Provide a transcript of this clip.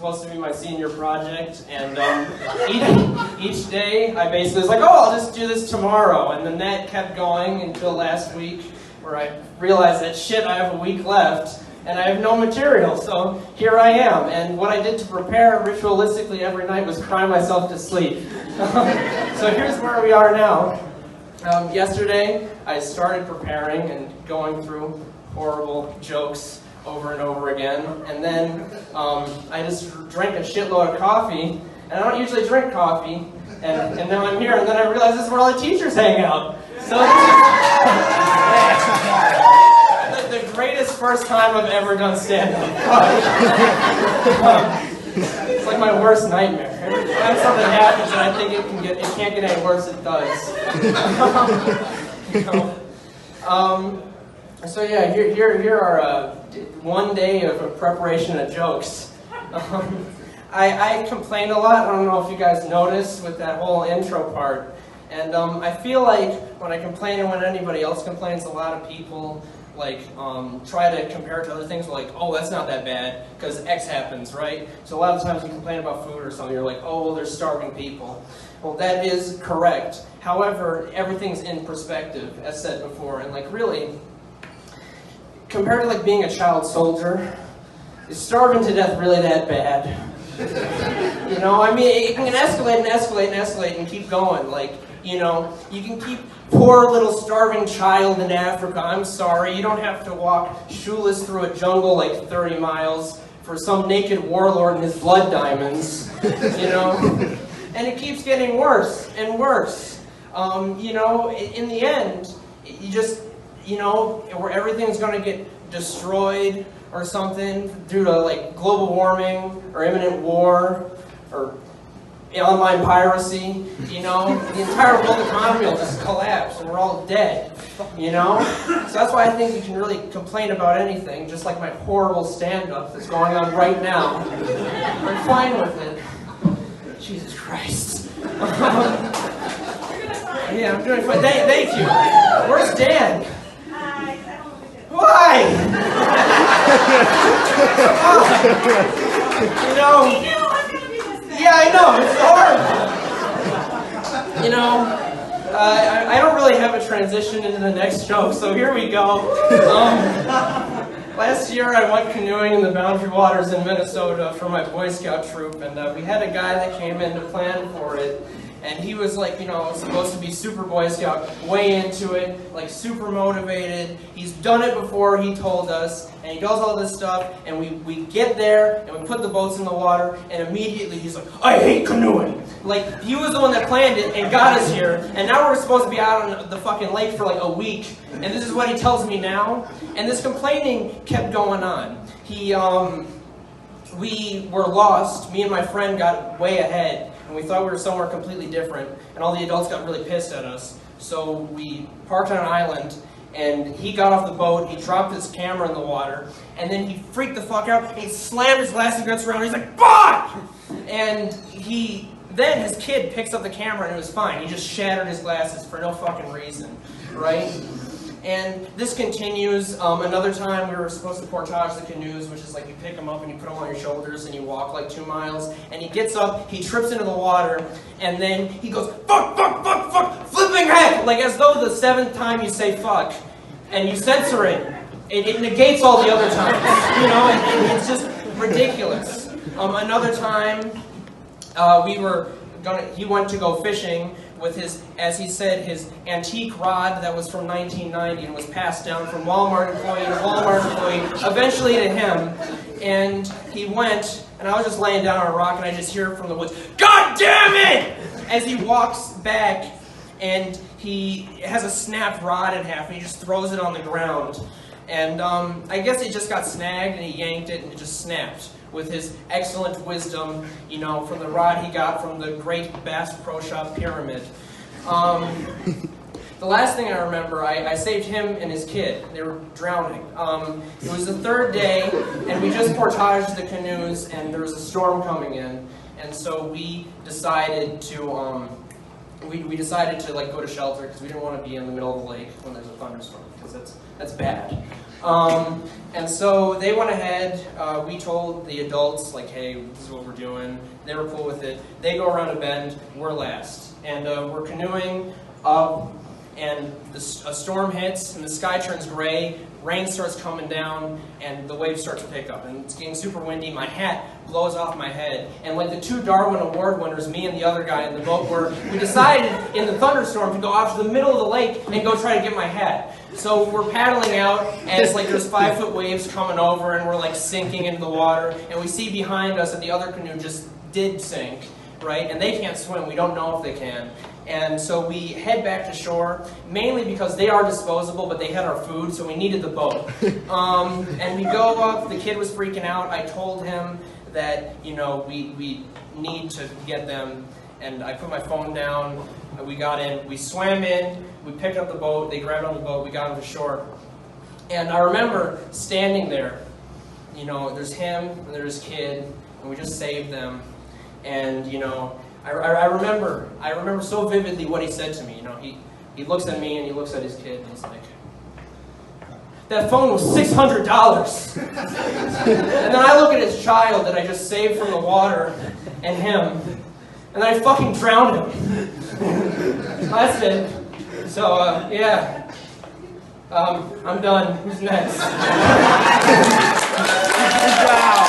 supposed to be my senior project, and each day I basically was like, oh, I'll just do this tomorrow, and then that kept going until last week, where I realized that shit, I have a week left, and I have no material, so here I am. And what I did to prepare ritualistically every night was cry myself to sleep. So here's where we are now. Yesterday, I started preparing and going through horrible jokes over and over again, and then I just drank a shitload of coffee, and I don't usually drink coffee, and now I'm here, and then I realized this is where all the teachers hang out. So the greatest first time I've ever done stand-up. It's like my worst nightmare. Every time something happens and I think it can't get any worse, it does. So yeah, here are one day of preparation of jokes. I complain a lot. I don't know if you guys noticed with that whole intro part. And I feel like when I complain and when anybody else complains, a lot of people try to compare it to other things, like, oh, that's not that bad, because X happens, right? So a lot of times you complain about food or something, you're like, oh, well, there's starving people. Well, that is correct. However, everything's in perspective, as said before, and really, compared to being a child soldier, is starving to death really that bad? You know, I mean, it can escalate and escalate and escalate and keep going. You know, you can keep poor little starving child in Africa. I'm sorry, you don't have to walk shoeless through a jungle 30 miles for some naked warlord and his blood diamonds, you know? And it keeps getting worse and worse. You know, in the end, you just, you know, where everything's going to get destroyed or something due to global warming or imminent war or online piracy, you know, the entire world economy will just collapse and we're all dead, you know? So that's why I think you can really complain about anything, just like my horrible stand-up that's going on right now. I'm fine with it. Jesus Christ. Yeah, I'm doing fine. Thank you. Where's Dan? Why? You know, yeah, I know, it's horrible. You know, I don't really have a transition into the next joke, so here we go. Last year I went canoeing in the Boundary Waters in Minnesota for my Boy Scout troop, and we had a guy that came in to plan for it. And he was you know, supposed to be super Boy Scout, way into it, super motivated. He's done it before, he told us, and he does all this stuff, and we get there, and we put the boats in the water, and immediately he's like, I hate canoeing! He was the one that planned it and got us here, and now we're supposed to be out on the fucking lake for a week, and this is what he tells me now? And this complaining kept going on. We were lost, me and my friend got way ahead, and we thought we were somewhere completely different, and all the adults got really pissed at us. So we parked on an island, and he got off the boat, he dropped his camera in the water, and then he freaked the fuck out, and he slammed his glasses against the ground, and he's like, fuck! And then his kid picks up the camera, and it was fine. He just shattered his glasses for no fucking reason, right? And this continues. Another time we were supposed to portage the canoes, which is you pick them up and you put them on your shoulders and you walk 2 miles. And he gets up, he trips into the water, and then he goes, fuck, fuck, fuck, fuck, flipping heck! As though the 7th time you say fuck, and you censor it, it negates all the other times. You know, and it's just ridiculous. Another time, he went to go fishing with his, as he said, his antique rod that was from 1990 and was passed down from Walmart employee to Walmart employee, eventually to him. And he went, and I was just laying down on a rock, and I just hear from the woods, God damn it! As he walks back, and he has a snapped rod in half, and he just throws it on the ground. And I guess it just got snagged, and he yanked it, and it just snapped. With his excellent wisdom, you know, from the rod he got from the great Bass Pro Shop pyramid. The last thing I remember, I saved him and his kid. They were drowning. It was the 3rd day, and we just portaged the canoes, and there was a storm coming in, and so we decided to we decided to go to shelter because we didn't want to be in the middle of the lake when there's a thunderstorm, because that's bad. And so they went ahead, we told the adults, like, hey, this is what we're doing. They were cool with it. They go around a bend, we're last. And we're canoeing up, and a storm hits, and the sky turns gray, rain starts coming down, and the waves start to pick up. And it's getting super windy, my hat blows off my head. And like the 2 Darwin Award winners, me and the other guy in the boat we decided in the thunderstorm to go out to the middle of the lake and go try to get my hat. So we're paddling out, and it's like there's 5-foot waves coming over, and we're like sinking into the water, and we see behind us that the other canoe just did sink, right? And they can't swim, we don't know if they can. And so we head back to shore, mainly because they are disposable, but they had our food, so we needed the boat. And we go up, the kid was freaking out. I told him that, you know, we need to get them, and I put my phone down, we got in, we swam in, we picked up the boat, they grabbed on the boat, we got them to shore. And I remember standing there, you know, there's him, and there's his kid, and we just saved them. And, you know, I remember so vividly what he said to me. You know, he looks at me and he looks at his kid and he's like, that phone was $600. And then I look at his child that I just saved from the water and him, and then I fucking drowned him. That's it. So, yeah. I'm done. Who's next? Good job.